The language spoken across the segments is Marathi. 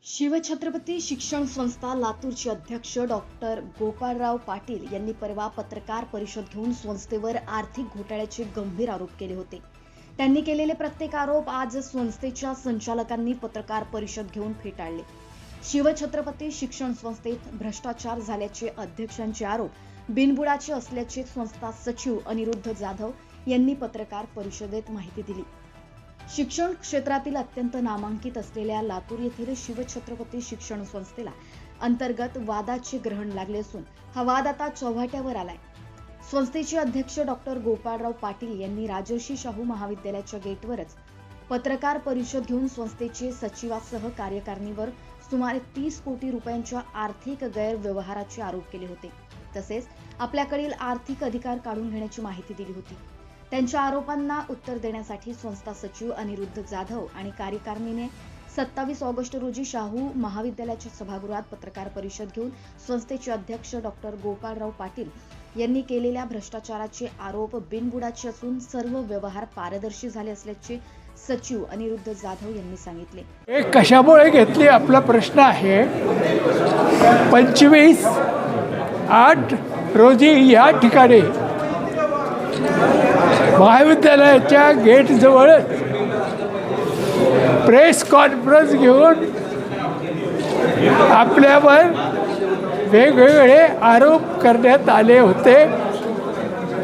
शिवछत्रपती शिक्षण संस्था लातूरचे अध्यक्ष डॉक्टर गोपाळराव पाटील यांनी परवा पत्रकार परिषद घेऊन संस्थेवर आर्थिक घोटाळ्याचे गंभीर आरोप केले होते. त्यांनी केलेले प्रत्येक आरोप आज संस्थेच्या संचालकांनी पत्रकार परिषद घेऊन फेटाळले. शिवछत्रपती शिक्षण संस्थेत भ्रष्टाचार झाल्याचे अध्यक्षांचे आरोप बिनबुडाचे असल्याचे संस्था सचिव अनिरुद्ध जाधव यांनी पत्रकार परिषदेत माहिती दिली. शिक्षण क्षेत्रातील अत्यंत नामांकित असलेल्या लातूर येथील शिवछत्रपती शिक्षण संस्थेला अंतर्गत वादाचे ग्रहण लागले असून हा वाद आता चव्हाट्यावर आलाय. संस्थेचे अध्यक्ष डॉक्टर गोपाळराव पाटील यांनी राजर्षी शाहू महाविद्यालयाच्या गेटवरच पत्रकार परिषद घेऊन संस्थेचे सचिवासह कार्यकारिणीवर सुमारे 30 कोटी रुपयांच्या आर्थिक गैरव्यवहाराचे आरोप केले होते. तसेच आपल्याकडील आर्थिक अधिकार काढून घेण्याची माहिती दिली होती. त्यांच्या आरोपांना उत्तर देण्यासाठी संस्था सचिव अनिरुद्ध जाधव आणि कार्यकारिणीने 27 ऑगस्ट रोजी शाहू महाविद्यालयाच्या सभागृहात पत्रकार परिषद घेऊन संस्थेचे अध्यक्ष डॉक्टर गोपाळराव पाटील यांनी केलेल्या भ्रष्टाचाराचे आरोप बिनबुडाचे असून सर्व व्यवहार पारदर्शी झाले असल्याचे सचिव अनिरुद्ध जाधव यांनी सांगितले. हे कशामुळे घेतली आपला प्रश्न आहे. 25/8 रोजी या ठिकाणी महाविद्यालयाच्या गेटजवळच प्रेस कॉन्फरन्स घेऊन आपल्यावर वेगवेगळे आरोप करण्यात आले होते.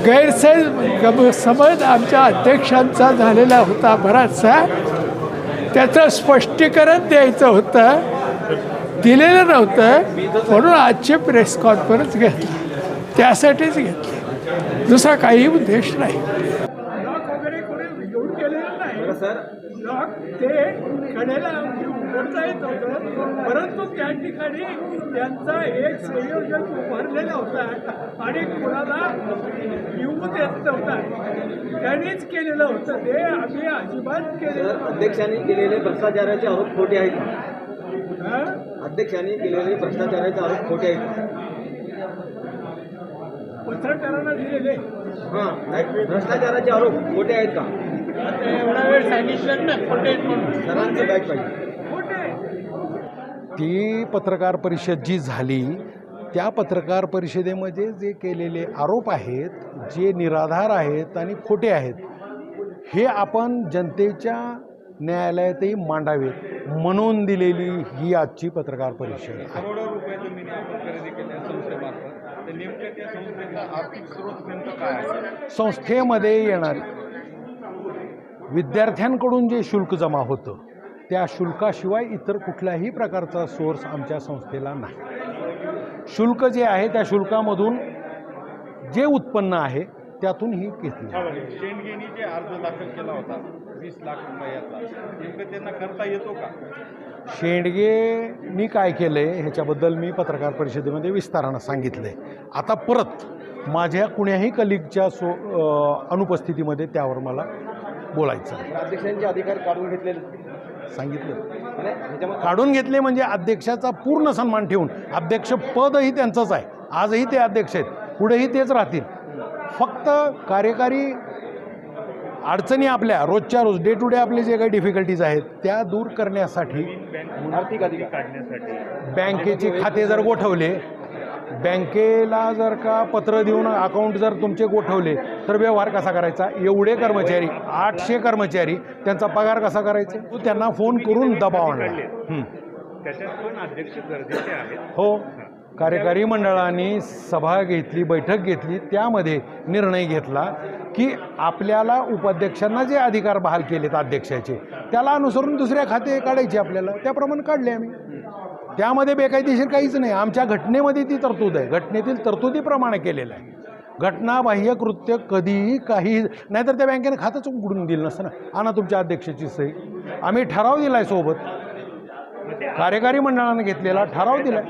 गैरसमज आमच्या अध्यक्षांचा झालेला होता बराचसा. त्याचं स्पष्टीकरण द्यायचं होतं, दिलेलं नव्हतं, म्हणून आजची प्रेस कॉन्फरन्स घेतली. त्यासाठीच घेतली, दुसरा काही उद्देश नाही. लॉक वगैरे कोणी घेऊन गेलेलं नाही सर. लॉक ते कडेला उघडता येत होतं, परंतु त्या ठिकाणी त्यांचा एक संयोजक उभारलेला होता आणि कोणाला येऊ देत नव्हता. त्यांनीच केलेलं होतं ते. आम्ही अजिबात केलेलं. अध्यक्षांनी केलेले भ्रष्टाचाराचे आरोप खोटे आहेत. अध्यक्षांनी केलेले भ्रष्टाचाराचे आरोप खोटे आहेत. पत्रकारांना दिलेले भ्रष्टाचाराचे आरोप खोटे आहेत का? एवढा वेळ सांगितलं ना खोटे आहेत म्हणून. सरांचे बॅच पाहिजे. ती पत्रकार परिषद जी झाली त्या पत्रकार परिषदेमध्ये जे केलेले आरोप आहेत, जे निराधार आहेत आणि खोटे आहेत, हे आपण जनतेच्या न्यायालयातही मांडावेत म्हणून दिलेली ही आजची पत्रकार परिषद आहे. करोडो रुपये जमिनी आपण खरेदी केल्या संस्थेमार्फत. तर नेमक्या त्या संस्थेचा आर्थिक स्रोत नेमका काय आहे? संस्थेमध्ये येणारे विद्यार्थ्यांकडून जे शुल्क जमा होतं त्या शुल्काशिवाय इतर कुठल्याही प्रकारचा सोर्स आमच्या संस्थेला नाही. शुल्क जे आहे त्या शुल्कामधून जे उत्पन्न आहे त्यातून ही घेतली. शेंडगेनी जे अर्ज दाखल केला होता 20 लाख रुपयाचा, नेमकं त्यांना करता येतो का? शेंडगेनी काय केलं आहे ह्याच्याबद्दल मी पत्रकार परिषदेमध्ये विस्तारानं सांगितलं आहे. आता परत माझ्या कुण्याही कलिगच्या अनुपस्थितीमध्ये त्यावर मला बोलायचं आहे. अध्यक्षांचे अधिकार काढून घेतलेले सांगितलं. काढून घेतले म्हणजे अध्यक्षाचा पूर्ण सन्मान ठेवून. अध्यक्ष पदही त्यांचंच आहे. आजही ते अध्यक्ष आहेत, पुढेही तेच राहतील. फक्त कार्यकारी अडचणी आपल्या रोजच्या रोज डे टू डे आपले जे काही डिफिकल्टीज आहेत त्या दूर करण्यासाठी आर्थिक अधिकार काढण्यासाठी बँकेचे खाते जर गोठवले, बँकेला जर का पत्र देऊन अकाउंट जर तुमचे गोठवले तर व्यवहार कसा करायचा? एवढे कर्मचारी 800 कर्मचारी त्यांचा पगार कसा करायचा? तो त्यांना फोन करून दबाव आणला. त्याच्यात पण अध्यक्ष गरजेचे आहेत. हो, कार्यकारी मंडळाने सभा घेतली, बैठक घेतली, त्यामध्ये निर्णय घेतला की आपल्याला उपाध्यक्षांना जे अधिकार बहाल केलेत अध्यक्षाचे त्याला अनुसरून दुसऱ्या खाते काढायचे आपल्याला. त्याप्रमाणे काढले आम्ही. त्यामध्ये बेकायदेशीर काहीच नाही. आमच्या घटनेमध्ये ती तरतूद आहे, घटनेतील तरतुदीप्रमाणे केलेलं आहे. घटनाबाह्य कृत्य कधीही काही नाहीतर त्या बँकेने खातंच उघडून दिलं नसतं ना. आणा तुमच्या अध्यक्षाची सही. आम्ही ठराव दिला आहे सोबत, कार्यकारी मंडळाने घेतलेला ठराव दिला.